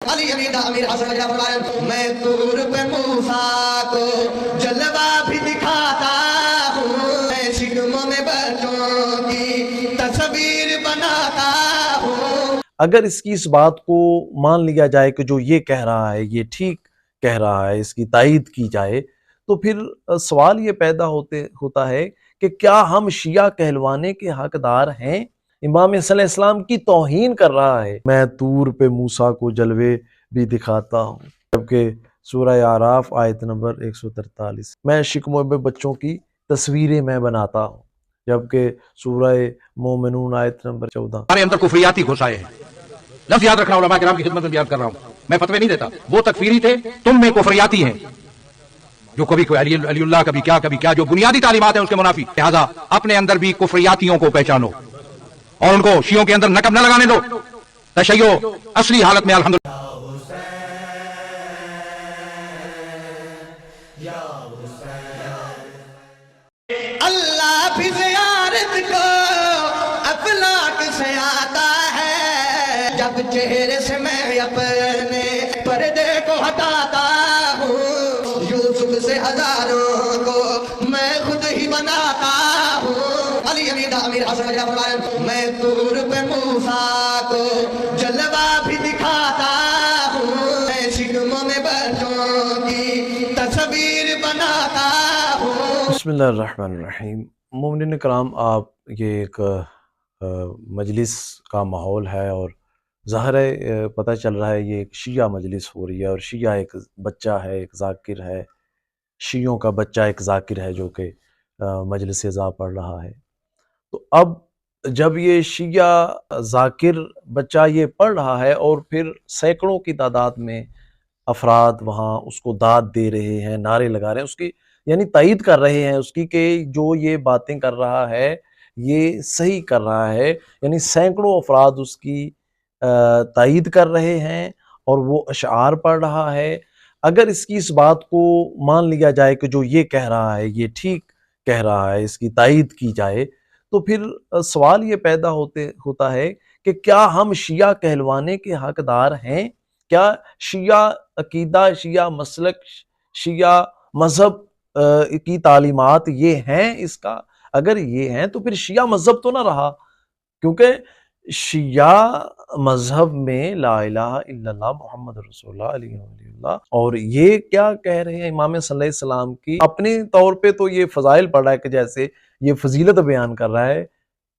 علی امیر حسن جب میں طور پہ موسیٰ کو جلوہ بھی دکھاتا ہوں، میں شکموں میں بچوں کی تصویر بناتا ہوں۔ اگر اس کی اس بات کو مان لیا جائے کہ جو یہ کہہ رہا ہے یہ ٹھیک کہہ رہا ہے، اس کی تائید کی جائے، تو پھر سوال یہ پیدا ہوتا ہے کہ کیا ہم شیعہ کہلوانے کے حقدار ہیں؟ امام صلی اللہ علیہ وسلم کی توہین کر رہا ہے، میں طور پہ موسیٰ کو جلوے بھی دکھاتا ہوں، جبکہ سورہ اعراف آیت نمبر 143 میں شکموں میں بچوں کی تصویریں میں بناتا ہوں، جبکہ سورہ مومنون آیت نمبر 14 ہمارے اندر کفریاتی گھسائے ہیں۔ لفظ یاد رکھنا، علماء کرام کی خدمت میں بیان کر رہا ہوں، میں فتوے نہیں دیتا، وہ تکفیری تھے، تم میں کفریاتی ہیں، جو کبھی کوئی علی اللہ کبھی کیا جو بنیادی تعلیمات ہیں اس کے منافی۔ لہذا اپنے اندر بھی کفریاتیوں کو پہچانو اور ان کو شیعوں کے اندر نقب نہ لگانے دو۔ تشیع اصلی حالت میں الحمدللہ اللہ بھی زیارت کو افلاک سے آتا ہے، جب چہرے سے میں اپنے پردے کو ہٹاتا ہوں، یوسف سے ہزاروں کو میں خود ہی بناتا ہوں۔ علی امیر حسن جب میں طور پہ موسیٰ کو جلوہ بھی دکھاتا ہوں، میں شکموں میں بچوں کی تصویر بناتا ہوں۔ بسم اللہ الرحمن الرحیم۔ مومنین کرام، آپ یہ ایک مجلس کا ماحول ہے اور ظاہر ہے پتہ چل رہا ہے یہ ایک شیعہ مجلس ہو رہی ہے، اور شیعہ ایک بچہ ہے، ایک ذاکر ہے، شیعوں کا بچہ ایک ذاکر ہے جو کہ مجلس اعزاز پڑھ رہا ہے۔ تو اب جب یہ شیعہ ذاکر بچہ یہ پڑھ رہا ہے اور پھر سینکڑوں کی تعداد میں افراد وہاں اس کو داد دے رہے ہیں، نعرے لگا رہے ہیں، اس کی یعنی تائید کر رہے ہیں اس کی کہ جو یہ باتیں کر رہا ہے یہ صحیح کر رہا ہے، یعنی سینکڑوں افراد اس کی تائید کر رہے ہیں اور وہ اشعار پڑھ رہا ہے۔ اگر اس کی اس بات کو مان لیا جائے کہ جو یہ کہہ رہا ہے یہ ٹھیک کہہ رہا ہے، اس کی تائید کی جائے، تو پھر سوال یہ پیدا ہوتا ہے کہ کیا ہم شیعہ کہلوانے کے حقدار ہیں؟ کیا شیعہ عقیدہ، شیعہ مسلک، شیعہ مذہب کی تعلیمات یہ ہیں اس کا؟ اگر یہ ہیں تو پھر شیعہ مذہب تو نہ رہا، کیونکہ شیعہ مذہب میں لا الہ الا اللہ محمد رسول اللہ علیہ وسلم، اور یہ کیا کہہ رہے ہیں امام صلی اللہ علیہ وسلم کی اپنے طور پہ تو یہ فضائل پڑھ رہا ہے کہ جیسے یہ فضیلت بیان کر رہا ہے،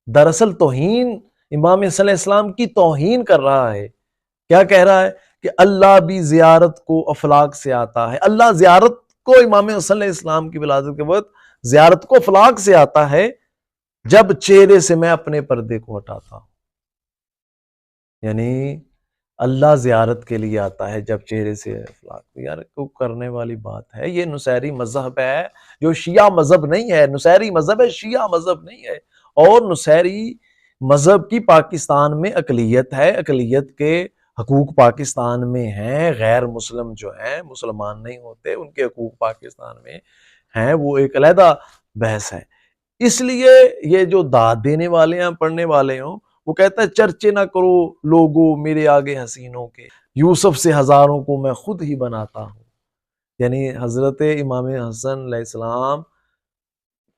دراصل توہین، امام صلی اللہ علیہ وسلم کی توہین کر رہا ہے۔ کیا کہہ رہا ہے کہ اللہ بھی زیارت کو افلاک سے آتا ہے، اللہ زیارت کو امام صلی اللہ علیہ وسلم کی ولادت کے وقت زیارت کو افلاک سے آتا ہے جب چہرے سے میں اپنے پردے کو ہٹاتا ہوں، یعنی اللہ زیارت کے لیے آتا ہے جب چہرے سے افلاک۔ یار کو کرنے والی بات ہے، یہ نصیری مذہب ہے جو شیعہ مذہب نہیں ہے، نصیری مذہب ہے، شیعہ مذہب نہیں ہے، اور نصیری مذہب کی پاکستان میں اقلیت ہے، اقلیت کے حقوق پاکستان میں ہیں، غیر مسلم جو ہیں، مسلمان نہیں ہوتے، ان کے حقوق پاکستان میں ہیں، وہ ایک علیحدہ بحث ہے۔ اس لیے یہ جو داد دینے والے ہیں، پڑھنے والے ہوں، وہ کہتا ہے چرچے نہ کرو لوگوں میرے آگے حسینوں کے، یوسف سے ہزاروں کو میں خود ہی بناتا ہوں، یعنی حضرت امام حسن علیہ السلام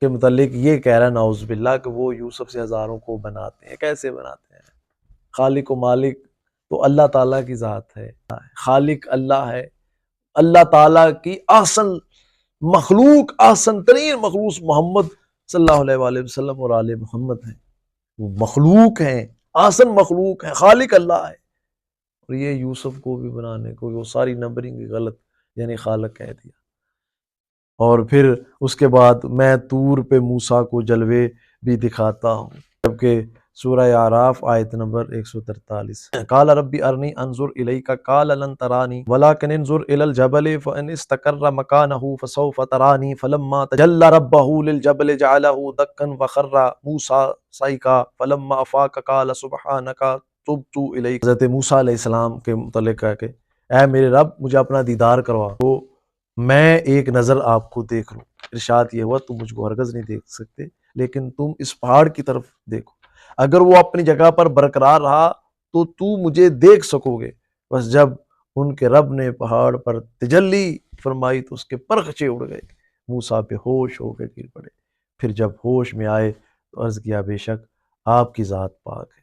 کے متعلق یہ کہہ رہا ہے نعوذ باللہ کہ وہ یوسف سے ہزاروں کو بناتے ہیں۔ کیسے بناتے ہیں؟ خالق و مالک تو اللہ تعالیٰ کی ذات ہے، خالق اللہ ہے، اللہ تعالیٰ کی احسن مخلوق، احسن ترین مخلوق محمد صلی اللہ علیہ وآلہ وسلم اور آل محمد ہیں، وہ مخلوق ہیں، احسن مخلوق ہیں، خالق اللہ ہے، اور یہ یوسف کو بھی بنانے کو وہ ساری نمبرنگ غلط، یعنی خالق کہہ دیا۔ اور پھر اس کے بعد میں طور پہ موسیٰ کو جلوے بھی دکھاتا ہوں، جبکہ سورہ اعراف آیت نمبر 143 قال ربی ارنی انظر الیک قال لن ترانی ولکن انظر الی الجبل فان استقر مکانہ فسوف ترانی فلما تجلی ربہ للجبل جعلہ دکا وخر موسیٰ صعقا فلما افاق قال سبحانک تبت الیک۔ حضرت موسیٰ علیہ السلام کے متعلق ہے کہ اے میرے رب مجھے اپنا دیدار کروا تو میں ایک نظر آپ کو دیکھ لوں۔ ارشاد یہ ہوا تم مجھ کو ہرگز نہیں دیکھ سکتے، لیکن تم اس پہاڑ کی طرف دیکھو، اگر وہ اپنی جگہ پر برقرار رہا تو مجھے دیکھ سکو گے، بس جب ان کے رب نے پہاڑ پر تجلی فرمائی تو اس کے پرخچے اڑ گئے، موسیٰ بے ہوش ہو کے گر پڑے۔ پھر جب ہوش میں آئے تو عرض کیا بے شک آپ کی ذات پاک ہے۔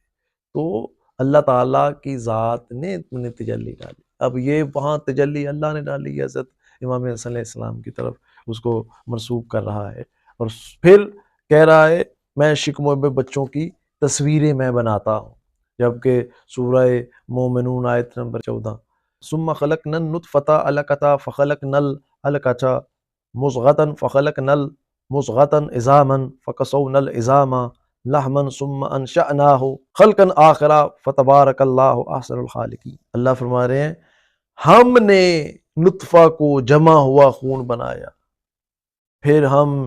تو اللہ تعالیٰ کی ذات نے تجلی ڈالی، اب یہ وہاں تجلی اللہ نے ڈالی، حضرت امام حسن علیہ السلام کی طرف اس کو منسوب کر رہا ہے، اور پھر کہہ رہا ہے میں شکموں میں بچوں کی تصویریں میں بناتا ہوں، جبکہ سورہ مومنون آیت نمبر 14 ثم خلقنا النطفة علقة فخلقنا العلقة مضغة فخلقنا المضغة عظاما فكسونا العظام لحما ثم انشأناه خلقا آخر فتبارک اللہ احسن الخالقین۔ اللہ فرما رہے ہیں ہم نے نطفہ کو جمع ہوا خون بنایا، پھر ہم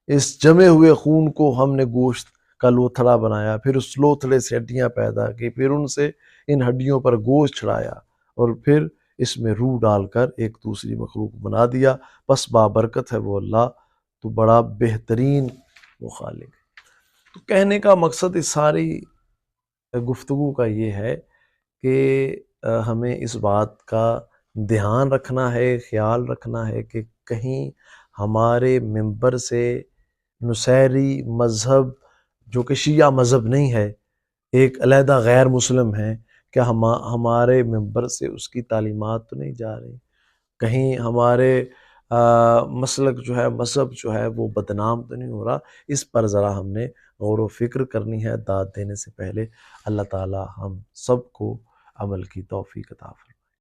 اس جمے ہوئے خون کو ہم نے گوشت کا لوتھڑا بنایا، پھر اس لوتھڑے سے ہڈیاں پیدا کی، پھر ان سے ان ہڈیوں پر گوشت چڑھایا، اور پھر اس میں روح ڈال کر ایک دوسری مخلوق بنا دیا، پس بابرکت ہے وہ اللہ، تو بڑا بہترین وہ خالق ہے۔ تو کہنے کا مقصد اس ساری گفتگو کا یہ ہے کہ ہمیں اس بات کا دھیان رکھنا ہے، خیال رکھنا ہے کہ کہیں ہمارے ممبر سے نصیری مذہب جو کہ شیعہ مذہب نہیں ہے، ایک علیحدہ غیر مسلم ہے، کہ ہمارے ممبر سے اس کی تعلیمات تو نہیں جا رہی، کہیں ہمارے مسلک جو ہے، مذہب جو ہے وہ بدنام تو نہیں ہو رہا۔ اس پر ذرا ہم نے غور و فکر کرنی ہے داد دینے سے پہلے۔ اللہ تعالی ہم سب کو عمل کی توفیق عطا فرمائے۔